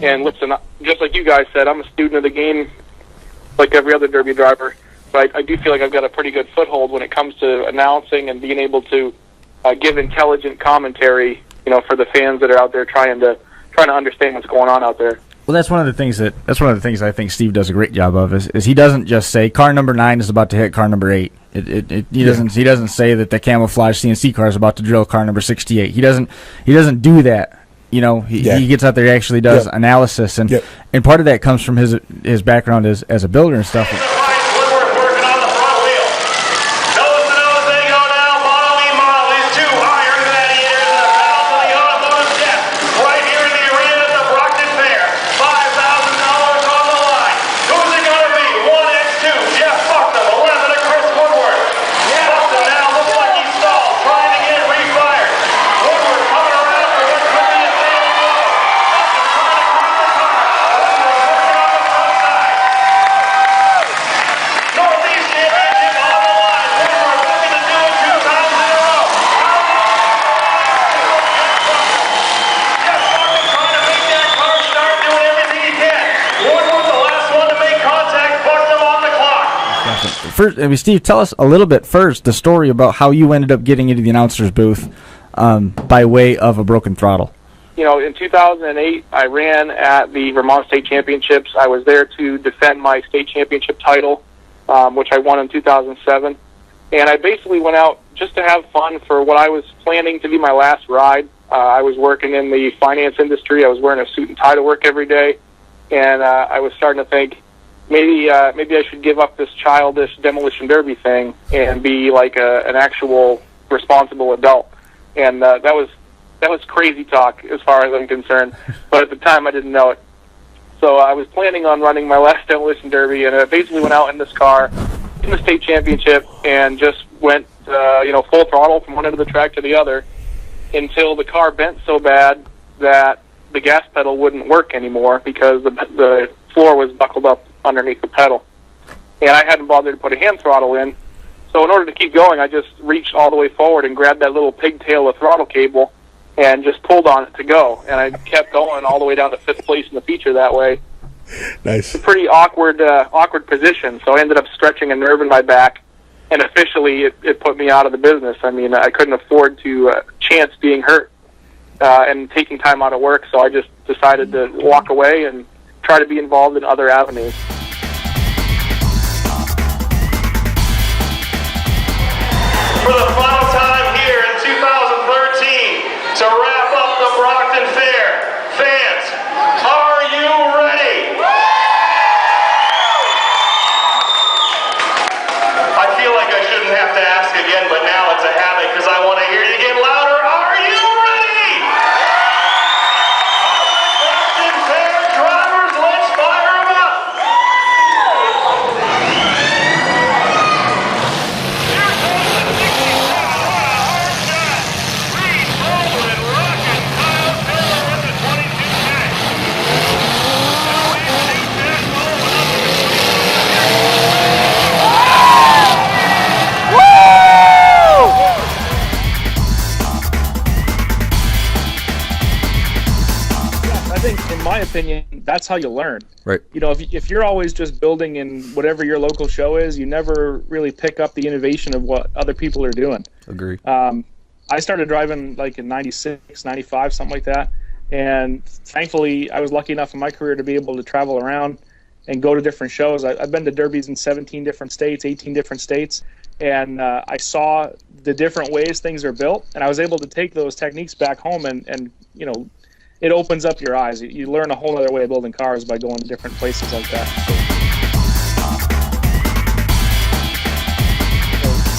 And listen, just like you guys said, I'm a student of the game like every other Derby driver, but I do feel like I've got a pretty good foothold when it comes to announcing and being able to give intelligent commentary, for the fans that are out there trying to understand what's going on out there. Well, that's one of the things I think Steve does a great job of is he doesn't just say car number 9 is about to hit car number 8. He doesn't say that the camouflage CNC car is about to drill car number 68. He doesn't do that. He gets out there, he actually does analysis, and part of that comes from his background as a builder and stuff. First, Steve, tell us a little bit first the story about how you ended up getting into the announcer's booth by way of a broken throttle. In 2008, I ran at the Vermont State Championships. I was there to defend my state championship title, which I won in 2007. And I basically went out just to have fun for what I was planning to be my last ride. I was working in the finance industry. I was wearing a suit and tie to work every day. And I was starting to think, maybe I should give up this childish Demolition Derby thing and be like an actual responsible adult. And that was crazy talk as far as I'm concerned. But at the time, I didn't know it. So I was planning on running my last Demolition Derby, and I basically went out in this car in the state championship and just went full throttle from one end of the track to the other until the car bent so bad that the gas pedal wouldn't work anymore because the floor was buckled up underneath the pedal. And I hadn't bothered to put a hand throttle in. So in order to keep going, I just reached all the way forward and grabbed that little pigtail of throttle cable and just pulled on it to go. And I kept going all the way down to 5th place in the feature that way. Nice. It's a pretty awkward position. So I ended up stretching a nerve in my back, and officially it put me out of the business. I mean, I couldn't afford to chance being hurt and taking time out of work, so I just decided to walk away and try to be involved in other avenues. For the final time here in 2013, to wrap up the Brockton Fair, fans, are you ready? I feel like I shouldn't have to ask again, but now it's a habit because I want to hear you get louder. Are you ready? Brockton Fair drivers, let's fire them up! In my opinion, that's how you learn. Right. If you're always just building in whatever your local show is, you never really pick up the innovation of what other people are doing. Agree. I started driving like in 96, 95, something like that. And thankfully, I was lucky enough in my career to be able to travel around and go to different shows. I've been to derbies in 17 different states, 18 different states. And I saw the different ways things are built. And I was able to take those techniques back home and it opens up your eyes. You learn a whole other way of building cars by going to different places like that.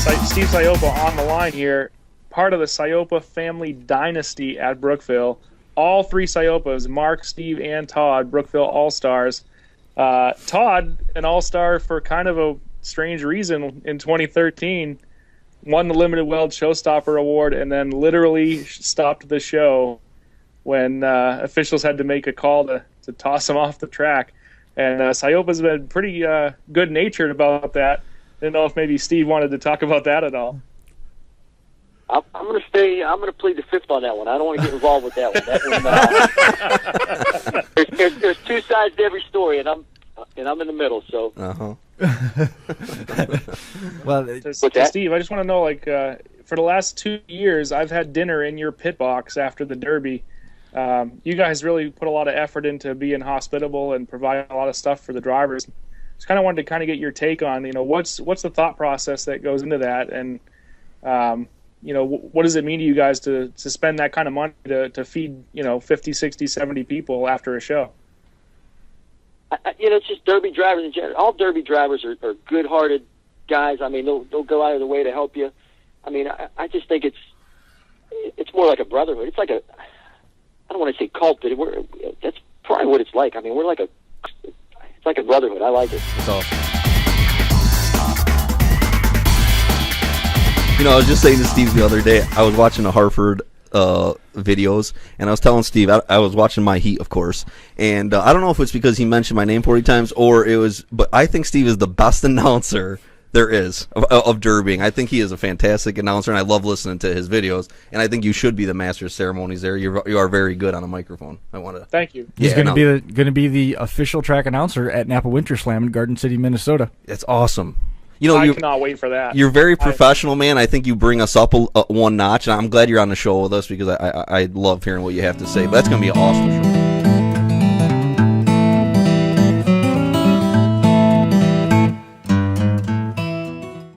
So, Steve Siopa on the line here, part of the Siopa family dynasty at Brookville. All 3 Siopas, Mark, Steve, and Todd, Brookville All-Stars. Todd, an All-Star for kind of a strange reason in 2013, won the Limited Weld Showstopper Award and then literally stopped the show when officials had to make a call to toss him off the track. And Siopa's been pretty good-natured about that. Didn't know if maybe Steve wanted to talk about that at all. I'm I'm going to plead the fifth on that one. I don't want to get involved with that one. There's two sides to every story, and I'm in the middle. So. Well, Steve, I just want to know, like, for the last 2 years, I've had dinner in your pit box after the Derby. You guys really put a lot of effort into being hospitable and providing a lot of stuff for the drivers. Just kind of wanted to kind of get your take on, what's the thought process that goes into that, and what does it mean to you guys to spend that kind of money to feed 50, 60, 70 people after a show? It's just Derby drivers in general. All Derby drivers are good-hearted guys. I mean, they'll go out of their way to help you. I mean, I just think it's more like a brotherhood. It's like I don't want to say cult, but that's probably what it's like. I mean, it's like a brotherhood. I like it. That's awesome. I was just saying to Steve the other day, I was watching the Hartford videos, and I was telling Steve, I was watching My Heat, of course, and I don't know if it's because he mentioned my name 40 times, or but I think Steve is the best announcer there is of derbying. I think he is a fantastic announcer, and I love listening to his videos, and I think you should be the master of ceremonies there. You are very good on a microphone. Thank you. He's going to be the official track announcer at Napa Winter Slam in Garden City, Minnesota. It's awesome. I cannot wait for that. You're very professional, man. I think you bring us up one notch, and I'm glad you're on the show with us because I love hearing what you have to say. But that's going to be an awesome show.